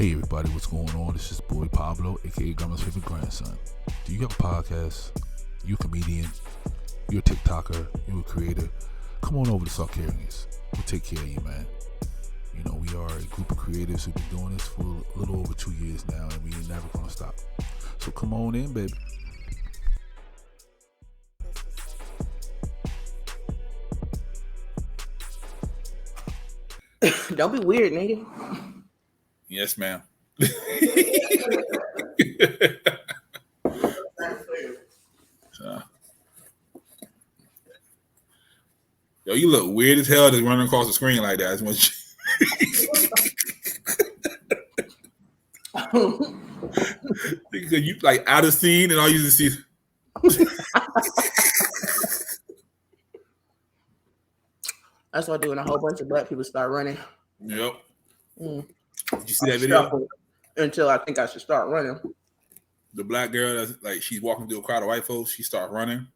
Hey everybody, what's going on? This is boy Pablo, aka Grandma's favorite grandson. Do you have a podcast? You a comedian? You a TikToker? You a creator? Come on over to Sarcarrogance. We'll take care of you, man. You know, we are a group of creatives who've been doing this for a little over 2 years now, and we ain't never gonna stop. So come on in, baby. Don't be weird, nigga. Yes, ma'am. Yo, you look weird as hell just running across the screen like that. I just want you, you like out of scene and all you just see. That's why doing a whole bunch of black people start running. Yep. Did you see that video? Until I think I should start running. The black girl that's like she's walking through a crowd of white folks. She starts running.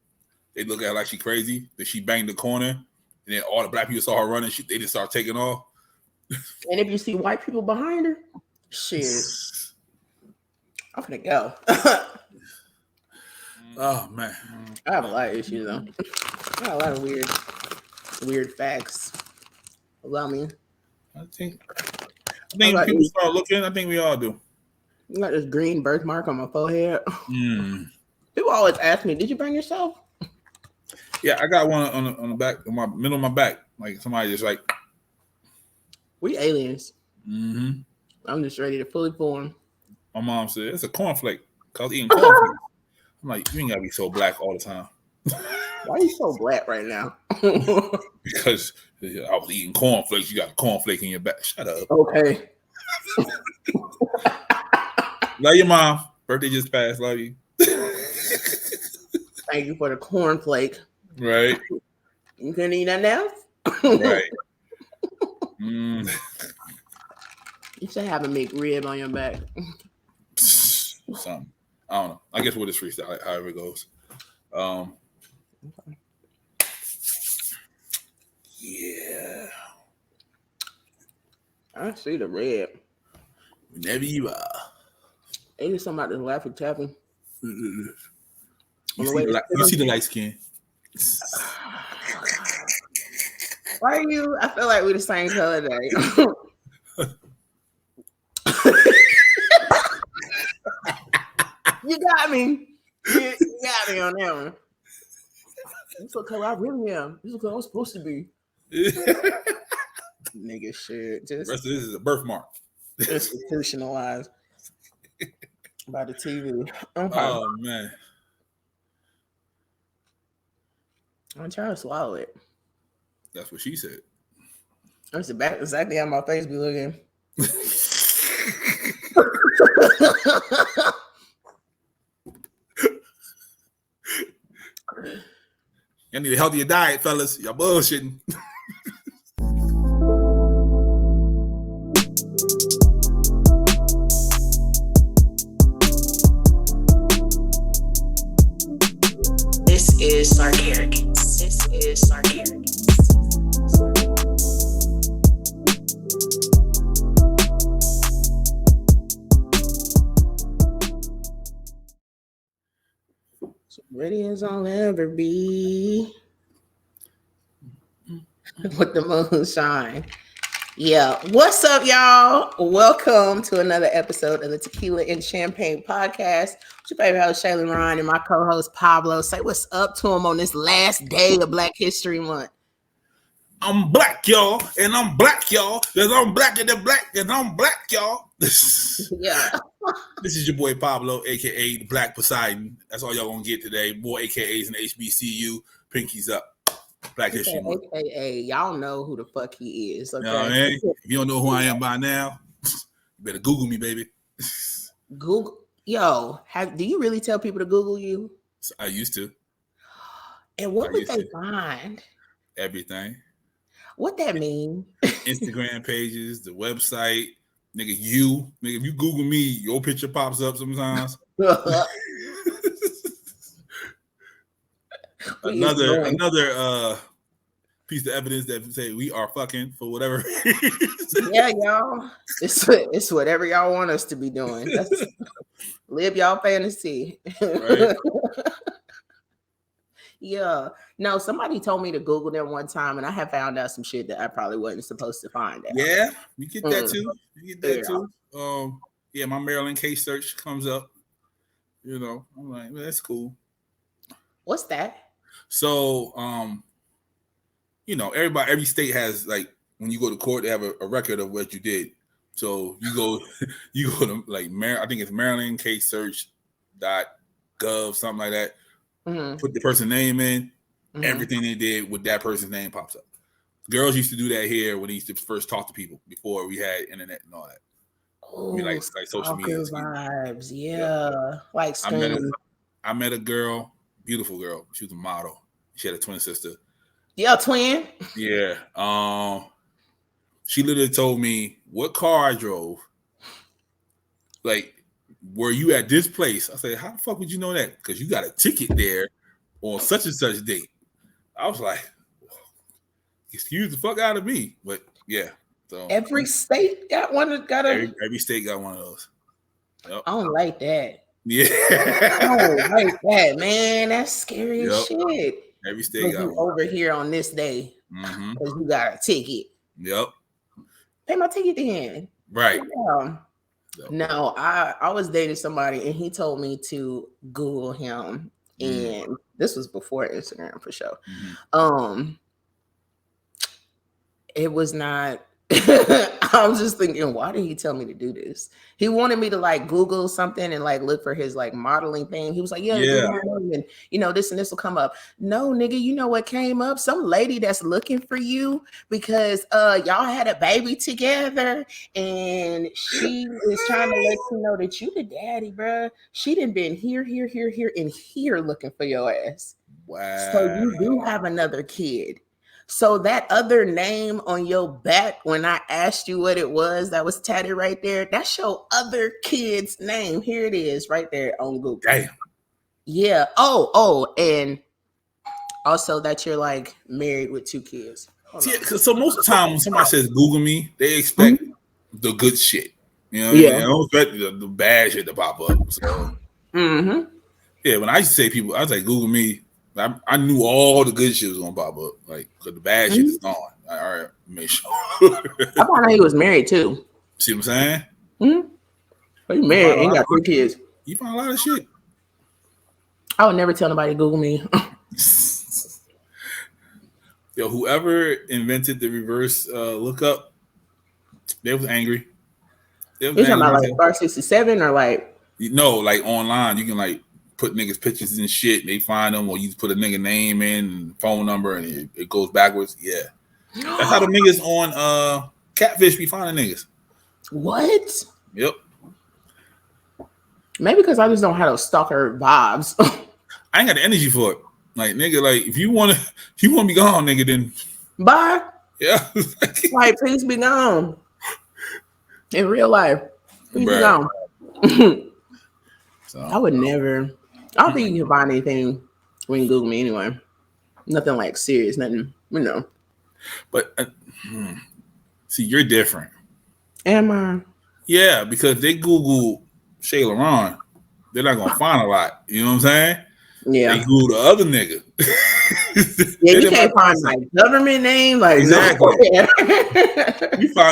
They look at her like she crazy. Then she banged the corner, and then all the black people saw her running. They just start taking off. And if you see white people behind her, shit, I'm gonna go. Oh man, I have a lot of issues though. I have a lot of weird facts about me. I think people start looking. I think we all do. You got this green birthmark on my forehead. People always ask me, "Did you burn yourself?" Yeah, I got one on the back, on my middle of my back. Like somebody just like, we aliens. Mm-hmm. I'm just ready to fully form. My mom said it's a cornflake. Cause I was eating cornflakes. I'm like, you ain't gotta be so black all the time. Why are you so black right now? Because I was eating cornflakes. You got a cornflake in your back. Shut up. Okay. Love your mom. Birthday just passed. Love you. Thank you for the cornflake. Right. You couldn't eat nothing else? Right. You should have a McRib on your back. Something. I don't know. I guess we'll just freestyle however it goes. Yeah. I see the red. Whenever you are. Ain't it something about this laughing tapping? You see the light skin. Why are you? I feel like we're the same color day. You got me. You got me on that one. This is what color I really am. This is what color I'm supposed to be. Nigga shit. Just the rest of this is a birthmark. Institutionalized by the TV. Okay. Oh man. I'm trying to swallow it. That's what she said. That's exactly how my face be looking. Y'all need a healthier diet, fellas. Y'all bullshitting. This is Sarcarrogance. This is Sarcarrogance. Ready as I'll ever be. With the moon shine. Yeah. What's up, y'all? Welcome to another episode of the Tequila and Champagne podcast. It's your favorite host, Shae and Ron, and my co-host Pablo. Say what's up to him on this last day of Black History Month. I'm black, y'all, and I'm black, y'all, because I'm blacker than black, and I'm black, y'all. Yeah. This is your boy Pablo, a.k.a. the Black Poseidon. That's all y'all gonna get today. More a.k.a.s in HBCU. Pinkies up. Black History Month. AKA, y'all know who the fuck he is. Okay? You know what I mean? If you don't know who I am by now, you better Google me, baby. Google. Yo, do you really tell people to Google you? I used to. And what would they find? Everything. What that mean? Instagram pages, the website, nigga. Nigga, if you Google me, your picture pops up sometimes. another piece of evidence that say we are fucking for whatever. Yeah, y'all. It's whatever y'all want us to be doing. That's live y'all fantasy. Right. Yeah. No, somebody told me to Google them one time, and I have found out some shit that I probably wasn't supposed to find out. Yeah, you get that Mm. too. You get that too. Yeah, my Maryland case search comes up. You know, I'm like, well, that's cool. What's that? So, you know, every state has like when you go to court, they have a record of what you did. So you go to like I think it's Maryland case search .gov, something like that. Mm-hmm. Put the person's name in, Mm-hmm. everything they did with that person's name pops up. Girls used to do that here when they used to first talk to people before we had internet and all that. Oh, I mean, like social media vibes. Yeah. Like screaming. I met a girl, beautiful girl. She was a model. She had a twin sister. Yeah, twin. Yeah. She literally told me what car I drove. Like, were you at this place? I said, how the fuck would you know that? Because you got a ticket there on such and such date. I was like, excuse the fuck out of me. But yeah. So every state got one. Every state got one of those. Yep. I don't like that. Yeah. I don't like that, man. That's scary as shit. Every state got one. Over here on this day because you got a ticket. Yep. Pay my ticket then. Right. Yeah. No, I was dating somebody and he told me to Google him, and this was before Instagram for sure. It was not. I was just thinking, why did he tell me to do this? He wanted me to like Google something and like look for his like modeling thing. He was like, yeah. And you know, this and this will come up. No, nigga, you know what came up? Some lady that's looking for you because y'all had a baby together and she is trying to let you know that you the daddy, bro. She done been here, and here looking for your ass. Wow. So you do have another kid. So that other name on your back, when I asked you what it was that was tatted right there, that's your other kid's name. Here it is right there on Google. Damn. Yeah. Oh, and also that you're like married with 2 kids. So most of the time when somebody says Google me, they expect the good shit. You know what I mean? They don't expect the bad shit to pop up. So yeah, when I used to say people, I was like, Google me. I knew all the good shit was gonna pop up, like because the bad shit is gone. Like, all right, make sure. I found out he was married too. See what I'm saying? But he married and got 3 kids. You find a lot of shit. I would never tell nobody to Google me. Yo, whoever invented the reverse lookup, they was angry. You're talking about like Star 67 or like? No, like online, you can like put niggas pictures and shit, and they find them, or you just put a nigga name in, and phone number, and it goes backwards. Yeah, that's how the niggas on Catfish be finding niggas. What? Yep. Maybe because I just don't have those stalker vibes. I ain't got the energy for it. Like nigga, like if you want to be gone, nigga, then bye. Yeah. Like please be gone. In real life, please be gone. So I would never. I don't think you can find anything when you Google me anyway. Nothing like serious, nothing, you know. But see, you're different. Am I? Yeah, because they Google Shae LaRon, they're not gonna find a lot. You know what I'm saying? Yeah. They Google the other nigga. Yeah, you can't find like government name, like exactly. No.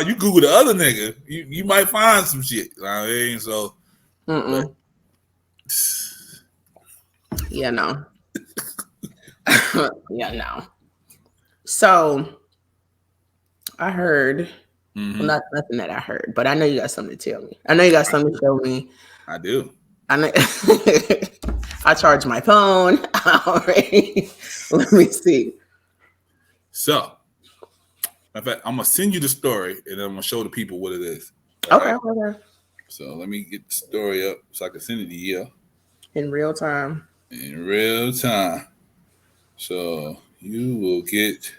you Google the other nigga, you might find some shit. You know what I mean? So. But, yeah, no. Yeah, no. So I heard, well, not nothing that I heard, but I know you got something to tell me. I know you got something to show me. I do. I know. I charged my phone already. Let me see. So, in fact, I'm gonna send you the story, and then I'm gonna show the people what it is. Okay. Okay. So let me get the story up so I can send it to you. In real time. In real time. So you will get.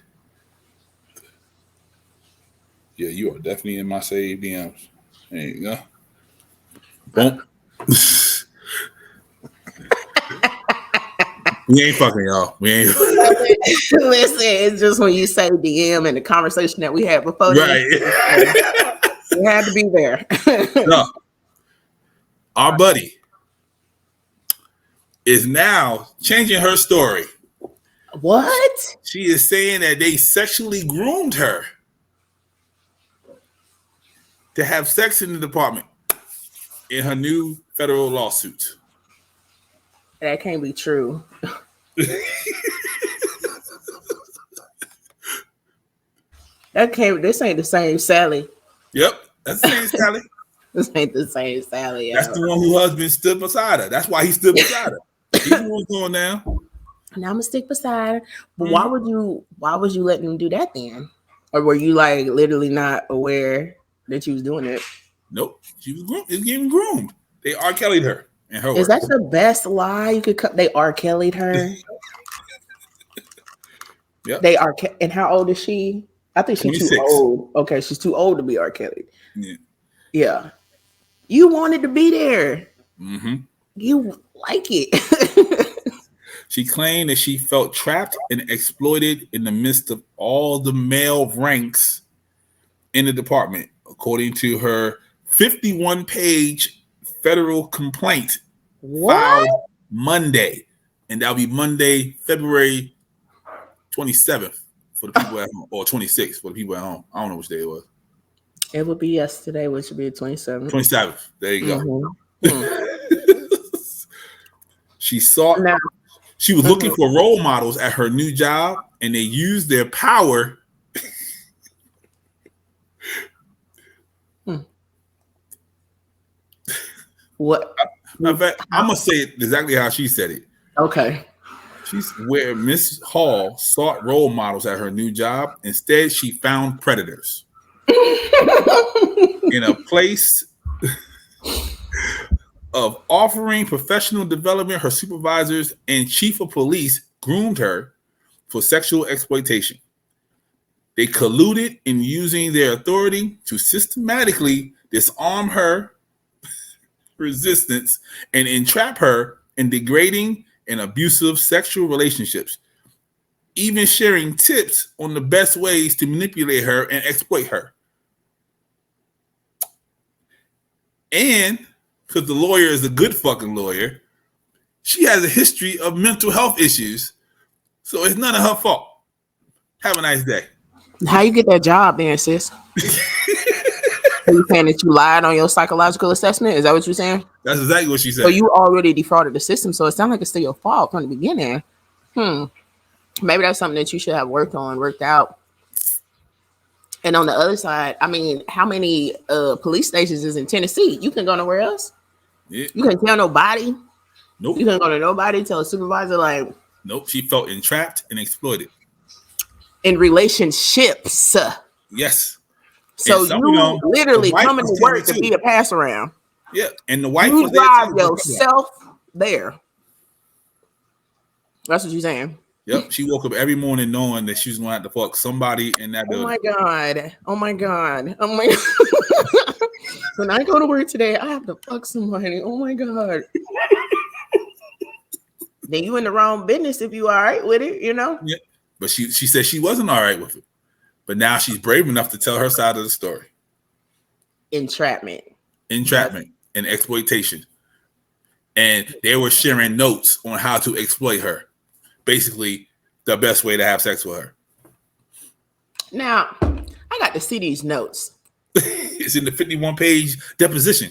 Yeah, you are definitely in my saved DMs. There you go. Boom. We ain't fucking, y'all. We ain't. Listen, it's just when you say DM and the conversation that we had before this, Right. you had to be there. No. Our buddy is now changing her story. What? She is saying that they sexually groomed her to have sex in the department in her new federal lawsuit. That can't be true. This ain't the same Sally. Yep, that's the same Sally. This ain't the same Sally. That's the one whose husband stood beside her. That's why he stood beside her. He knew what's going down. Now I'm gonna stick beside her. But why would you letting him do that then? Or were you like literally not aware that you was doing it? Nope. She was groomed. It was getting groomed. They R. Kelly'd her. And her Is that the best lie you could cut? They R. Kelly'd her. Yep. They are. And how old is she? I think she's 26. too old. Okay, she's too old to be R. Kelly. Yeah. Yeah. You wanted to be there. Mm-hmm. You like it. She claimed that she felt trapped and exploited in the midst of all the male ranks in the department, according to her 51-page federal complaint filed Monday. And that'll be Monday, February 27th for the people at home, or 26th for the people at home. I don't know which day it was. It would be yesterday, which would be the 27th. 27th. There you go. Mm-hmm. She was looking for role models at her new job, and they used their power What? In fact, I'm gonna say it exactly how she said it. Okay. She's where Miss Hall sought role models at her new job. Instead, she found predators. In a place of offering professional development, her supervisors and chief of police groomed her for sexual exploitation. They colluded in using their authority to systematically disarm her resistance and entrap her in degrading and abusive sexual relationships, even sharing tips on the best ways to manipulate her and exploit her. And because the lawyer is a good fucking lawyer, she has a history of mental health issues, so it's none of her fault. Have a nice day. How you get that job then, sis? Are you saying that you lied on your psychological assessment? Is that what you're saying? That's exactly what she said. So you already defrauded the system, so it sounds like it's still your fault from the beginning. Maybe that's something that you should have worked out. And on the other side, I mean, how many police stations is in Tennessee? You can go nowhere else. Yeah. You can tell nobody. Nope. You can go to nobody. Tell a supervisor like. Nope. She felt entrapped and exploited. In relationships. Yes. So you literally coming to work to be a pass around. Yeah, and the wife you drive yourself there. That's what you're saying. Yep, she woke up every morning knowing that she was going to have to fuck somebody in that building. Oh my god! When I go to work today, I have to fuck somebody. Oh my god! Then you in the wrong business if you all right with it, you know? Yeah, but she said she wasn't all right with it. But now she's brave enough to tell her side of the story. Entrapment and exploitation. And they were sharing notes on how to exploit her. Basically, the best way to have sex with her. Now, I got to see these notes. It's in the 51-page deposition.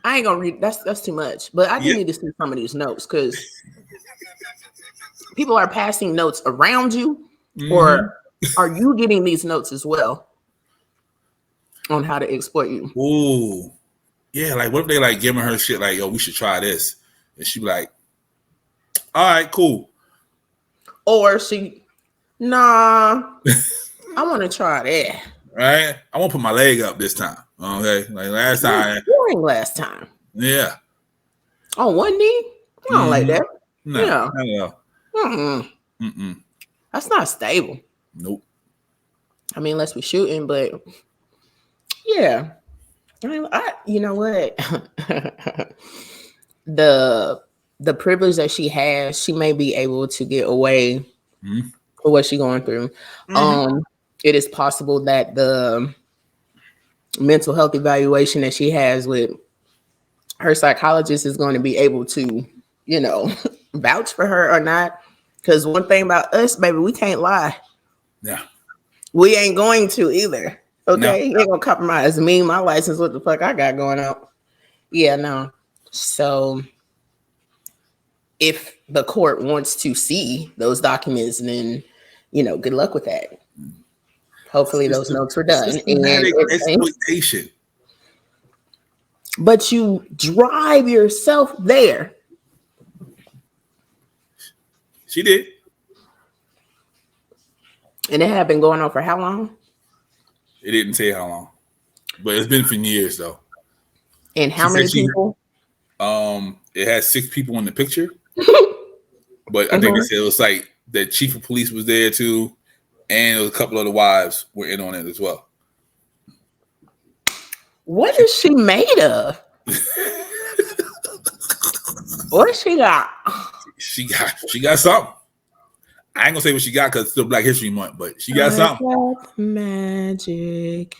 I ain't gonna read. That's too much. But I do need to see some of these notes because people are passing notes around you, or are you getting these notes as well on how to exploit you? Ooh. Yeah, like what if they like giving her shit like, yo, we should try this. And she be like, all right, cool. Or nah, I want to try that. Right? I won't put my leg up this time. Okay. Like last time. During last time. Yeah. On one knee? I don't like that. No. Yeah. No. That's not stable. Nope. I mean, unless we're shooting, but yeah. I you know what? the the privilege that she has, she may be able to get away with what she's going through. It is possible that the mental health evaluation that she has with her psychologist is going to be able to, vouch for her or not. Because one thing about us, baby, we can't lie. Yeah. We ain't going to either. Okay. No. You ain't gonna compromise me, my license, what the fuck I got going on. Yeah, no. So if the court wants to see those documents, then good luck with that. Hopefully those notes were done. Systematic exploitation. But you drive yourself there. She did. And it had been going on for how long? It didn't say how long. But it's been for years though. And how many people? It had 6 people in the picture. But I think they said it was like the chief of police was there too. And there was a couple of the wives were in on it as well. What is she made of? What she got? She got something. I ain't gonna say what she got because it's still Black History Month, but she got something. Got magic.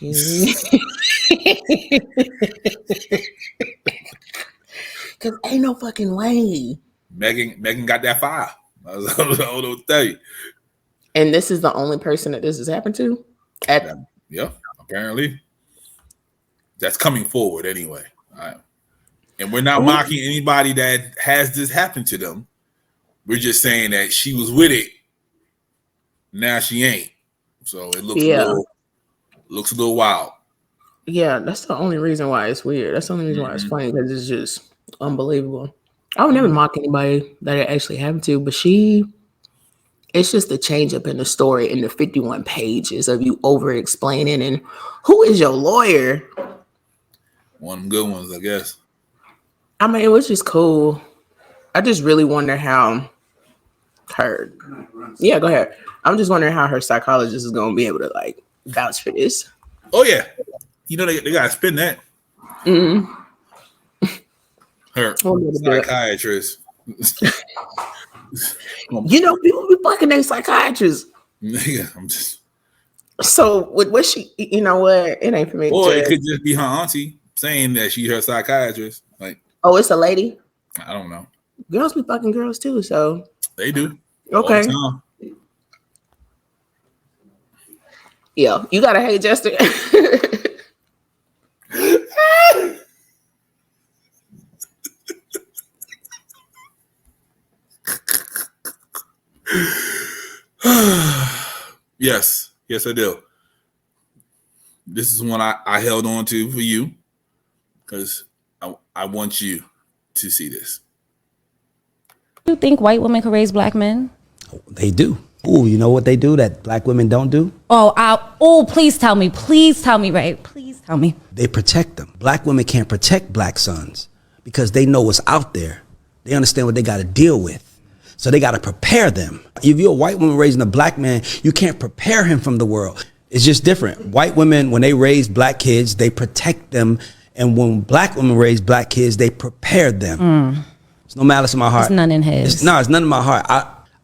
Cause ain't no fucking way. Megan got that fire. I don't know what to tell you. And this is the only person that this has happened to? Yeah, apparently. That's coming forward anyway. All right. And we're not mocking anybody that has this happen to them. We're just saying that she was with it. Now she ain't. So it looks a little wild. Yeah, that's the only reason why it's weird. That's the only reason why it's funny, because it's just unbelievable. I would never mock anybody that it actually happened to, but it's just a change up in the story in the 51 pages of you over explaining. And who is your lawyer? One of them good ones, I guess. I mean, it was just cool. I just really wonder how yeah, go ahead. I'm just wondering how her psychologist is going to be able to vouch for this. Oh yeah. They got to spin that. Her psychiatrist. People be fucking their psychiatrists. Yeah, I'm just. So what she, what? It ain't for me. Or it could just be her auntie saying that she's her psychiatrist. Oh, it's a lady? I don't know. Girls be fucking girls too, so. They do. Okay. Yeah, you gotta hate Jester. Yes, I do. This is one I held on to for you because I want you to see this. You think white women can raise black men? They do. Ooh, you know what they do that black women don't do? Please tell me. Please tell me, Ray. Please tell me. They protect them. Black women can't protect black sons because they know what's out there. They understand what they got to deal with. So they got to prepare them. If you're a white woman raising a black man, you can't prepare him from the world. It's just different. White women, when they raise black kids, they protect them. And when black women raise black kids, they prepare them. It's no malice in my heart. It's none in his. It's none in my heart.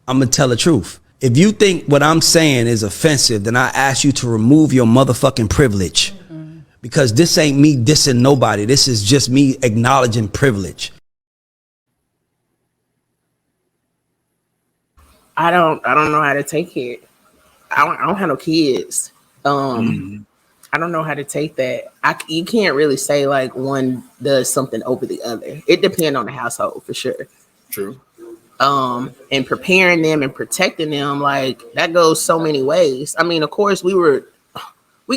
I'm going to tell the truth. If you think what I'm saying is offensive, then I ask you to remove your motherfucking privilege. Because this ain't me dissing nobody. This is just me acknowledging privilege. I don't know how to take it. I don't have no kids. I don't know how to take that. You can't really say one does something over the other. It depends on the household for sure. True. And preparing them and protecting them, that goes so many ways. I mean, of course, we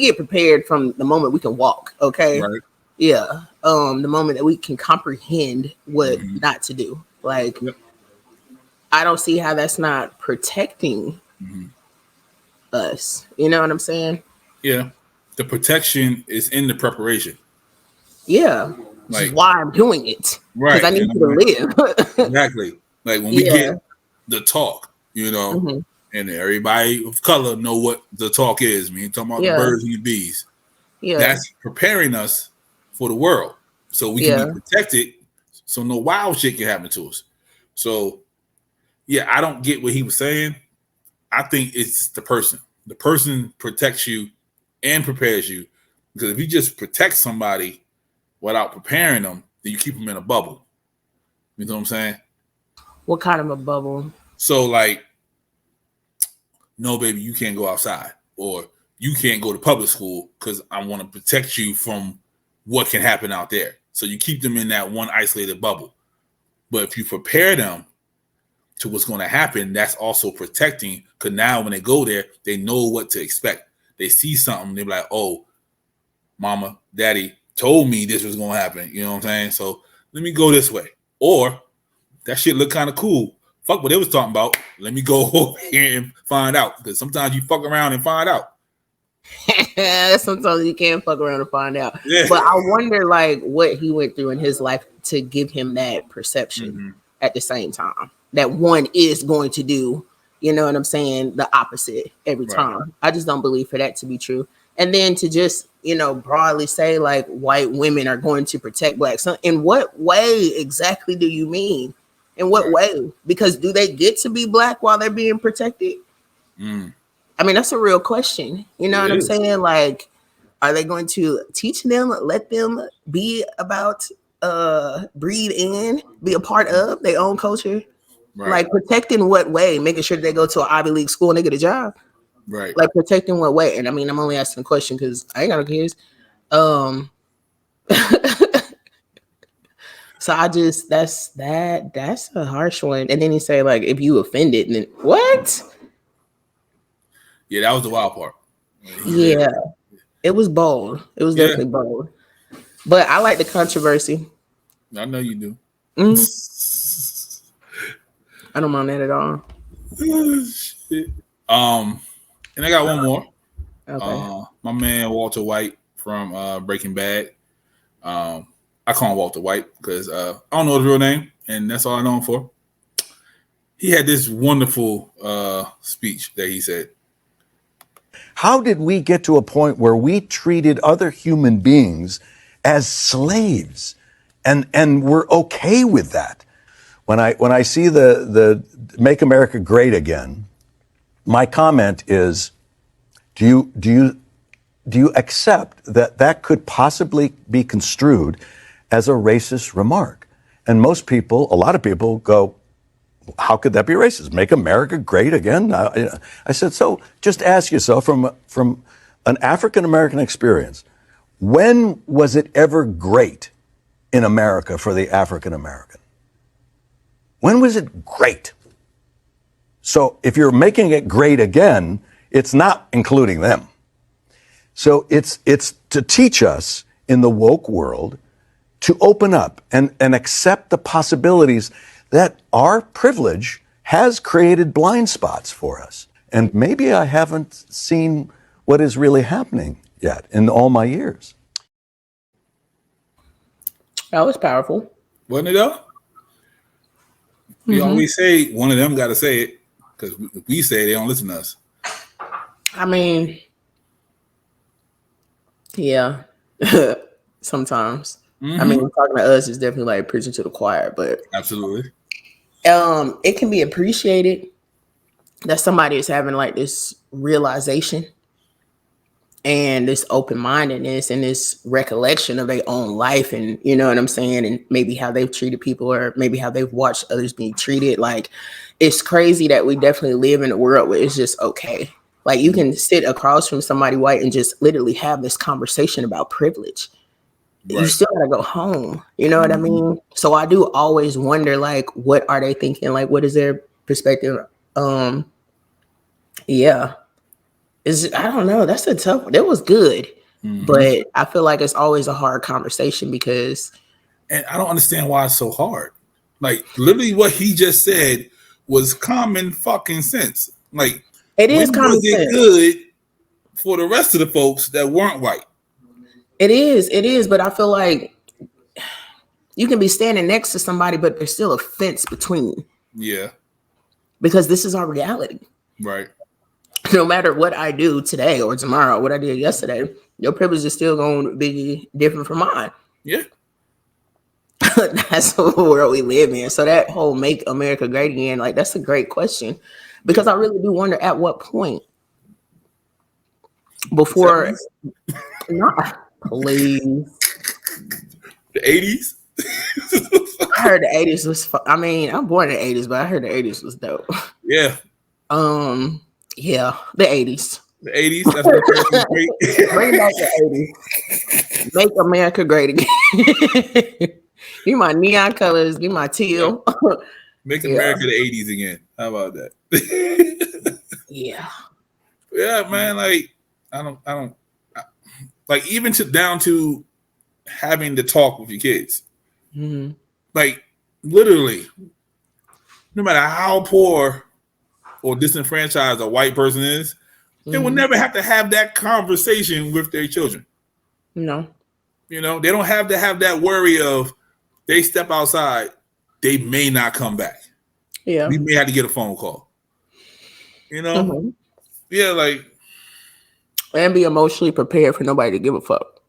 get prepared from the moment we can walk. Okay. Right. Yeah. The moment that we can comprehend what not to do. Yep. I don't see how that's not protecting us. You know what I'm saying? Yeah. The protection is in the preparation. Yeah. Which is why I'm doing it. Right. Because I need you to live. Exactly. When we get the talk, and everybody of color know what the talk is. I mean, talking about the birds and the bees. Yeah. That's preparing us for the world. So we can be protected so no wild shit can happen to us. So, yeah, I don't get what he was saying. I think it's the person. The person protects you and prepares you. Because if you just protect somebody without preparing them, then you keep them in a bubble. You know what I'm saying? What kind of a bubble? So, like, no, baby, you can't go outside. Or you can't go to public school because I want to protect you from what can happen out there. So you keep them in that one isolated bubble. But if you prepare them to what's going to happen, that's also protecting, because now when they go there, they know what to expect. They see something, they're like, oh, mama, daddy told me this was going to happen. You know what I'm saying? So let me go this way. Or that shit look kind of cool. Fuck what they was talking about. Let me go over here and find out. Because sometimes you fuck around and find out. Sometimes you can't fuck around and find out. Yeah. But I wonder, like, what he went through in his life to give him that perception at the same time. That one is going to do, you know what I'm saying, the opposite every time. I just don't believe for that to be true. And then to just, you know, broadly say, like, white women are going to protect blacks. In what way exactly do you mean? In what way? Because do they get to be black while they're being protected? I mean, that's a real question. You know what I'm saying? Like, are they going to teach them, let them be about, breed in, be a part of their own culture? Like, protecting what way? Making sure they go to an Ivy League school and they get a job? Right. Like, protecting what way? And I mean, I'm only asking a question because I ain't got no kids. So I just, that's a harsh one. And then he say, like, if you offended, then what? Yeah, that was the wild part. Yeah, it was bold. It was definitely bold. But I like the controversy. I know you do. I don't mind that at all. Shit. And I got one more. Okay. My man Walter White from Breaking Bad. I call him Walter White because I don't know his real name, and that's all I know him for. He had this wonderful speech that he said. How did we get to a point where we treated other human beings as slaves, and we're okay with that? When I see the Make America Great Again, my comment is, do you accept that could possibly be construed as a racist remark? And most people, a lot of people go, how could that be racist? Make America great again? I said, so just ask yourself from an African-American experience, when was it ever great in America for the African-American? When was it great? So if you're making it great again, it's not including them. So it's to teach us in the woke world to open up and accept the possibilities that our privilege has created blind spots for us. And maybe I haven't seen what is really happening yet in all my years. That was powerful. Wasn't it though? We always say one of them got to say it, because if we say it, they don't listen to us. I mean, yeah, sometimes. I mean, talking to us is definitely like preaching to the choir, but Absolutely. It can be appreciated that somebody is having like this realization and this open-mindedness and this recollection of their own life, and you know what I'm saying, and maybe how they've treated people or maybe how they've watched others being treated. Like, it's crazy that we definitely live in a world where it's just okay. Like, you can sit across from somebody white and just literally have this conversation about privilege. You still gotta go home. You know what I mean? So I do always wonder, like, what are they thinking? Like, what is their perspective? Yeah. I don't know. That's a tough one. That was good. But I feel like it's always a hard conversation because. And I don't understand why it's so hard. Like, literally what he just said was common fucking sense. Like, it is common sense. Good for the rest of the folks that weren't white. It is, but I feel like you can be standing next to somebody, but there's still a fence between. Yeah. Because this is our reality. Right. No matter what I do today or tomorrow, what I did yesterday, your privilege is still going to be different from mine. Yeah. that's the world we live in. So that whole "Make America Great Again," like that's a great question, because I really do wonder at what point before. Not please. The 80s. I heard the 80s was. I mean, I'm born in the 80s, but I heard the 80s was dope. Yeah. Yeah, the 80s. The 80s. That's when America was great. Bring back the 80s. Make America great again. Give my neon colors. Give my teal. Make America the 80s again. How about that? Yeah. Yeah, man. Like I don't. Like even down to having to talk with your kids. Mm-hmm. Like literally, no matter how poor or disenfranchised a white person is, they will never have to have that conversation with their children. No. You know, they don't have to have that worry of they step outside, they may not come back. Yeah. We may have to get a phone call. You know? Yeah, like. And be emotionally prepared for nobody to give a fuck.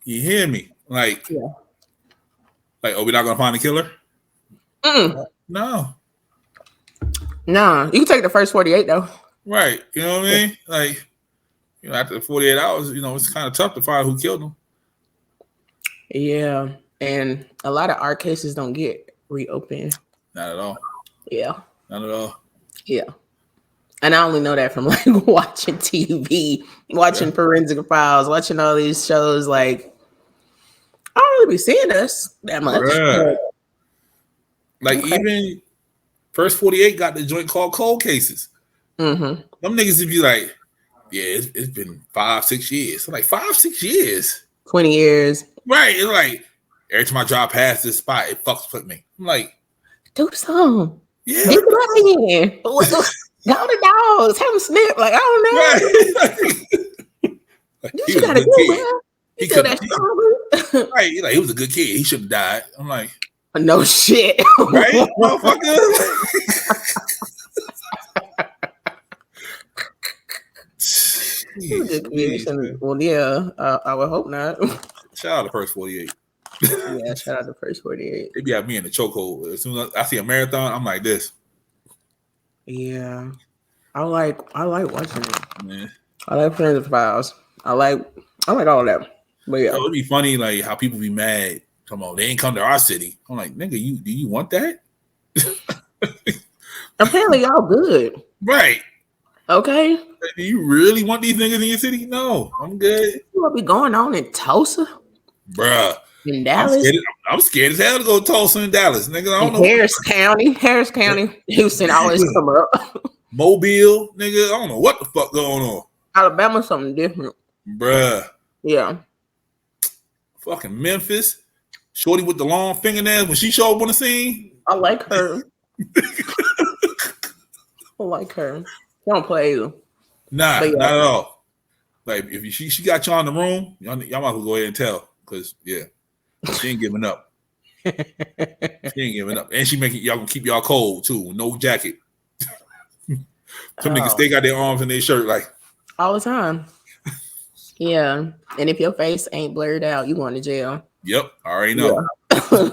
You hear me? Like, yeah. Like, oh, we're not gonna find the killer? No. Nah, you can take the first 48 though. Right. You know what I mean? Like, you know, after the 48 hours, you know, it's kind of tough to find who killed him. Yeah. And a lot of our cases don't get reopened. Not at all. Yeah. Not at all. Yeah. And I only know that from like watching TV, watching Forensic Files, watching all these shows. Like, I don't really be seeing us that much. Like, even First 48 got the joint called Cold Cases. Them niggas would be like, yeah, it's been 5-6 years. I'm like, 5-6 years? 20 years. Right. It's like, every time I drive past this spot, it fucks with me. I'm like, do something. Yeah. Get it out again. Go to dogs. Have them snip. Like, I don't know. Like, you gotta do, man. He could have. Right. He's like, he was a good kid. He should have died. I'm like, no shit. Right? Motherfucker. Well, yeah, I would hope not. Shout out to First 48. Yeah, shout out to First 48. They be having me in the chokehold. As soon as I see a marathon, I'm like this. Yeah, I like watching it. Yeah. I like Forensic Files. I like all of that. But yeah, it'd be funny like how people be mad. Come on, they ain't come to our city. I'm like, nigga, do you want that? Apparently, y'all good, right? Okay. Do you really want these niggas in your city? No, I'm good. What be going on in Tulsa, bruh? In Dallas? I'm scared as hell to go to Tulsa and Dallas, nigga. I don't know. Harris County, Houston always come up. Mobile, nigga. I don't know what the fuck going on. Alabama, something different, bruh. Yeah. Fucking Memphis. Shorty with the long fingernails when she showed up on the scene. I like her. I like her. She don't play either. Nah, not at all. Like if she got you on the room, y'all might as well go ahead and tell, because she ain't giving up. She ain't giving up, and she making y'all gonna keep y'all cold too, no jacket. Some niggas they got their arms in their shirt like all the time. Yeah, and if your face ain't blurred out, you going to jail. Yep, I already know. Yeah.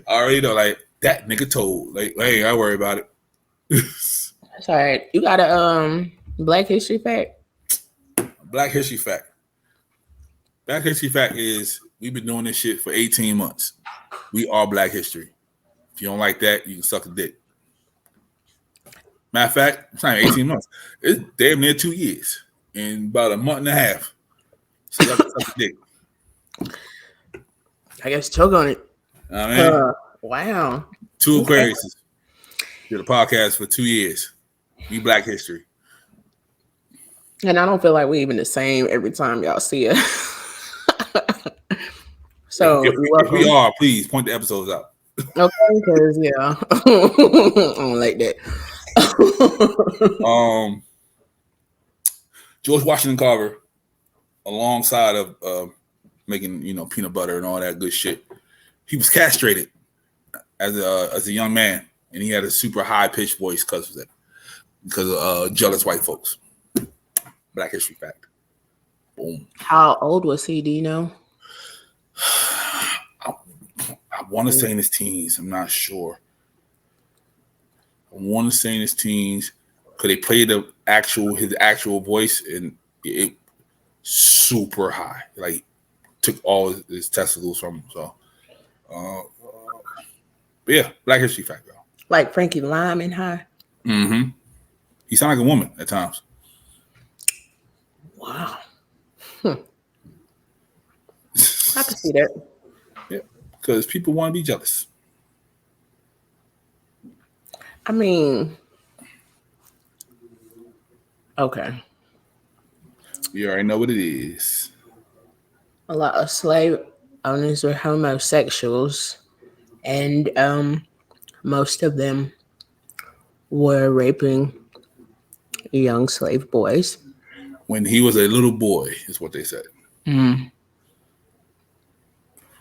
I already know, like that nigga told. Like, hey, I worry about it. That's all right. You got a Black History fact? Black History fact. Black History fact is we've been doing this shit for 18 months. We are Black History. If you don't like that, you can suck a dick. Matter of fact, it's not 18 months. It's damn near 2 years. In about a month and a half. So you have to suck a dick. I guess choke on it. Wow. 2 Aquariuses. Did a podcast for 2 years. We Black History. And I don't feel like we even the same every time y'all see it. So if we are, please point the episodes out. Okay, because I don't like that. George Washington Carver, alongside of making peanut butter and all that good shit, he was castrated as a young man, and he had a super high pitched voice because of jealous white folks. Black History fact. Boom. How old was he? Do you know? I want to say in his teens. I'm not sure. I want to say in his teens because they played his actual voice, and it super high. Like took all his testicles from him. So, but yeah, Black History Fact, though. Like Frankie Lyman high? Mm-hmm. He sounded like a woman at times. Wow. I can see that. Yeah, because people want to be jealous. I mean, okay. You already know what it is. A lot of slave owners were homosexuals, and most of them were raping young slave boys. When he was a little boy, is what they said. Mm.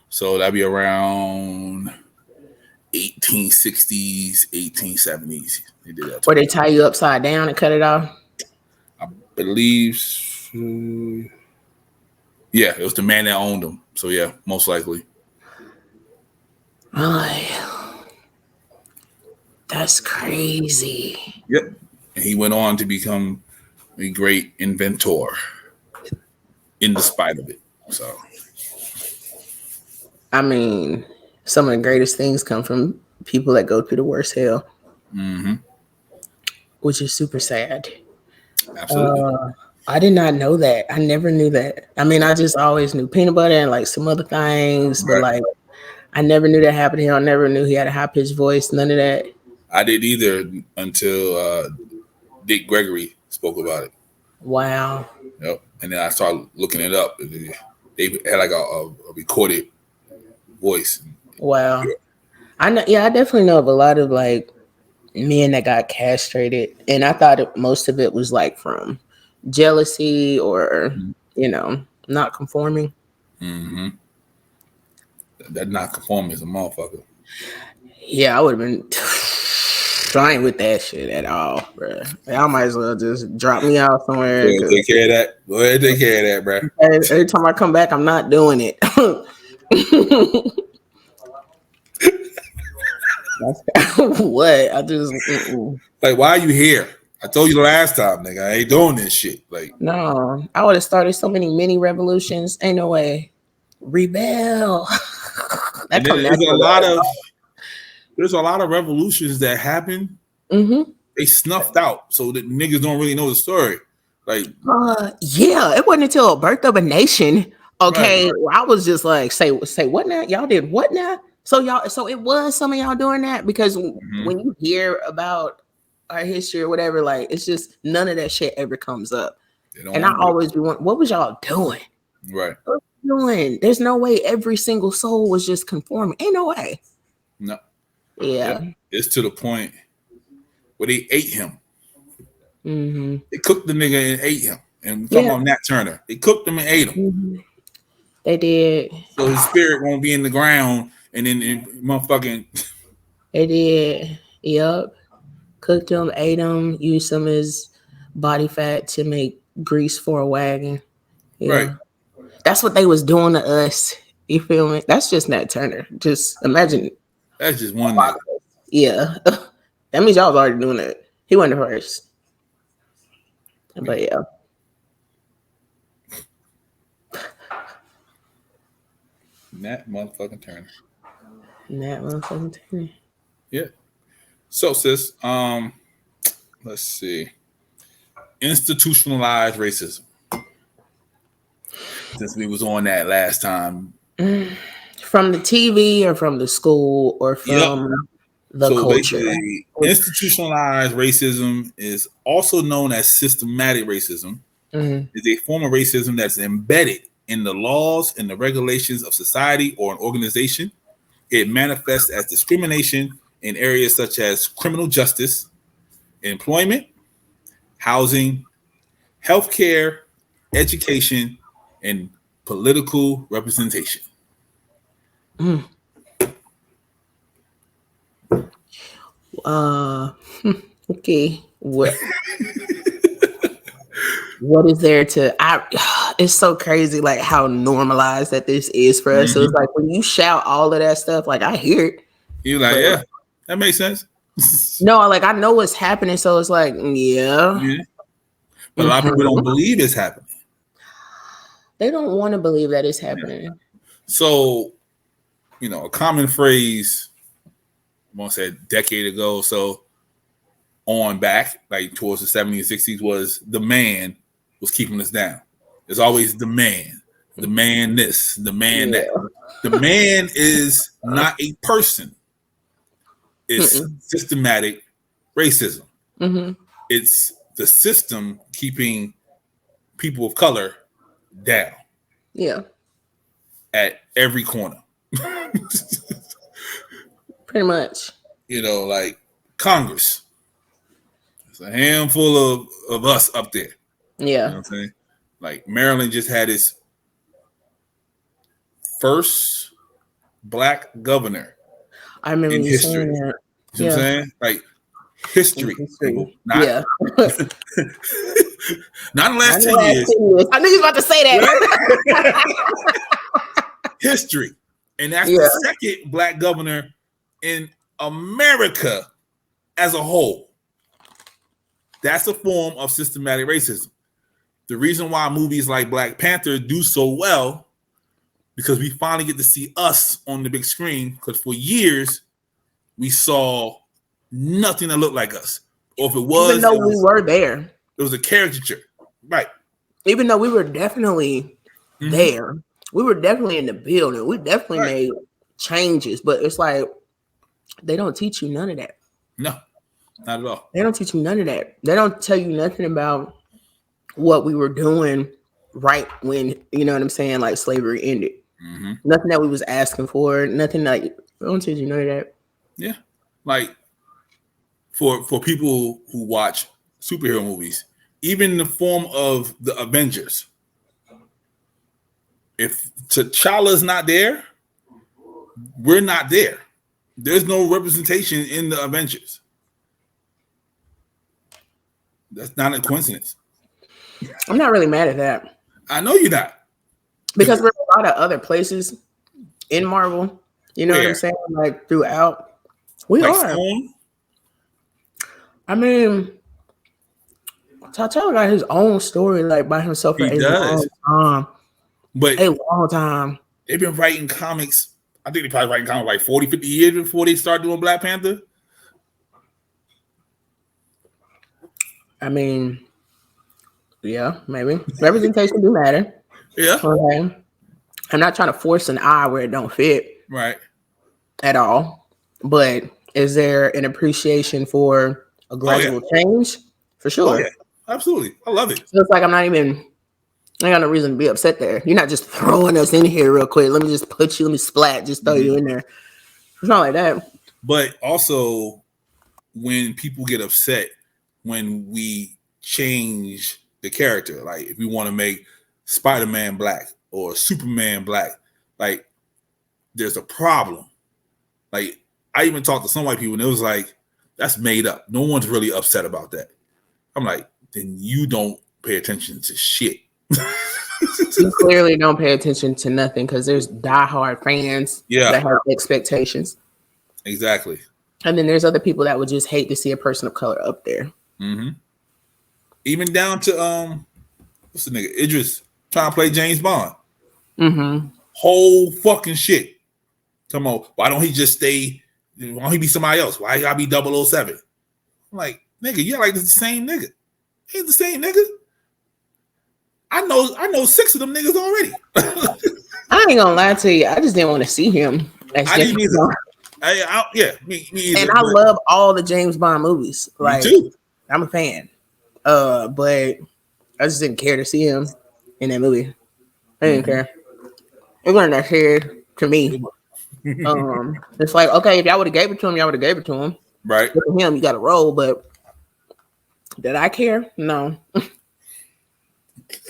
So that'd be around 1860s, 1870s. They did that. Where they tie you upside down and cut it off? I believe. Yeah, it was the man that owned them. So yeah, most likely. That's crazy. Yep. And he went on to become a great inventor in the spite of it. So I mean, some of the greatest things come from people that go through the worst hell. Mm-hmm. Which is super sad. Absolutely. I did not know that. I never knew that. I mean, I just always knew peanut butter and like some other things, but like I never knew that happened to him. I never knew he had a high pitched voice. None of that. I didn't either until Dick Gregory spoke about it. Wow. Yep. And then I started looking it up. They had like a recorded voice. Wow. I know. Yeah, I definitely know of a lot of like men that got castrated, and I thought most of it was like from jealousy or not conforming. Mm-hmm. That not conforming is a motherfucker. Yeah, I would have been trying with that shit at all, bro. Y'all might as well just drop me off somewhere. Take care of that. Go ahead, take care of that, bro. Every time I come back, I'm not doing it. What? I just like, why are you here? I told you the last time, nigga. I ain't doing this shit. Like, no, I would have started so many mini revolutions. Ain't no way. Rebel. There's a lot of revolutions that happen. Mm-hmm. They snuffed out, so that niggas don't really know the story. Like, yeah, it wasn't until a birth of a nation. Okay, right. I was just like, say what now? Y'all did what now? So it was some of y'all doing that because when you hear about our history or whatever, like it's just none of that shit ever comes up. And I always be wondering, what was y'all doing? Right. What was y'all doing? There's no way every single soul was just conforming. Ain't no way. No. Yeah. It's to the point where they ate him. Mm-hmm. They cooked the nigga and ate him. And talking about Nat Turner. They cooked him and ate him. Mm-hmm. They did. So his spirit won't be in the ground and then motherfucking. They did. Yep. Cooked him, ate him, used some of his body fat to make grease for a wagon. Yeah. Right. That's what they was doing to us. You feel me? That's just Nat Turner. Just imagine. That's just one nigga. Yeah. That means y'all was already doing it. He wasn't the first. But yeah. Nat motherfucking Turner. Nat motherfucking Turner. Yeah. So, sis, let's see. Institutionalized racism. Since we was on that last time. From the TV or from the school or from the culture? Basically, institutionalized racism is also known as systematic racism. Mm-hmm. It's a form of racism that's embedded in the laws and the regulations of society or an organization. It manifests as discrimination in areas such as criminal justice, employment, housing, healthcare, education, and political representation. Okay. What is there to it's so crazy, like how normalized that this is for us. So it's like when you shout all of that stuff, like I hear it. You're like, But- yeah, that makes sense. No, like I know what's happening, so it's like, yeah. Yeah. But a lot of people don't believe it's happening. They don't want to believe that it's happening. So, a common phrase, I want to say a decade ago, so on back, like towards the 70s and 60s, was the man was keeping us down. There's always the man this, the man that. The man is not a person. It's systematic racism. It's the system keeping people of color down. Yeah. At every corner. Pretty much. Like Congress. It's a handful of us up there. Yeah. You know what I'm saying? Like Maryland just had its first black governor. I remember in you history. saying that. You know what I'm saying? Like history. People. Not, Yeah. not in the last 10 years. I knew you were about to say that. History. And that's the second black governor in America as a whole. That's a form of systematic racism. The reason why movies like Black Panther do so well, because we finally get to see us on the big screen, because for years we saw nothing that looked like us. Or if it was, even though we were there. It was a caricature. Right. Even though we were definitely there. We were definitely in the building. We definitely made changes. But it's like, they don't teach you none of that. No, not at all. They don't teach you none of that. They don't tell you nothing about what we were doing right when, you know what I'm saying, like slavery ended. Nothing that we was asking for. Nothing like, they don't teach you none of that. Yeah. Like, for people who watch superhero movies, even in the form of the Avengers, if T'Challa's not there, we're not there. There's no representation in the Avengers. That's not a coincidence. I'm not really mad at that. I know you're not. Because there's a lot of other places in Marvel, you know what I'm saying? Like throughout. We like are. Storm? I mean, T'Challa got his own story like by himself for a long time. But a long time. They've been writing comics. I think they're probably writing comics like 40, 50 years before they start doing Black Panther. I mean, yeah, maybe. Representation do matter. Yeah. Okay. I'm not trying to force an eye where it don't fit. Right. At all. But is there an appreciation for a gradual change? For sure. Oh, yeah. Absolutely. I love it. So it's like I got no reason to be upset there. You're not just throwing us in here real quick. Let me just put you, let me splat, just throw you in there. It's not like that. But also, when people get upset when we change the character, like if we want to make Spider-Man black or Superman black, like there's a problem. Like I even talked to some white people and it was like, that's made up. No one's really upset about that. I'm like, then you don't pay attention to shit. You clearly don't pay attention to nothing because there's diehard fans that have expectations. Exactly. And then there's other people that would just hate to see a person of color up there. Even down to what's the nigga Idris trying to play James Bond. Whole fucking shit. Come on, why don't he just stay? Why don't he be somebody else? Why gotta be 007? I'm like, nigga, you're like the same nigga. He's the same nigga. I know 6 of them niggas already. I ain't gonna lie to you. I just didn't want to see him. I didn't either. Me either. And I love all the James Bond movies. Like, me too. I'm a fan. But I just didn't care to see him in that movie. I didn't care. It wasn't that fair to me. It's like, okay, if y'all would have gave it to him, y'all would have gave it to him. Right. For him, you got to roll. But did I care? No.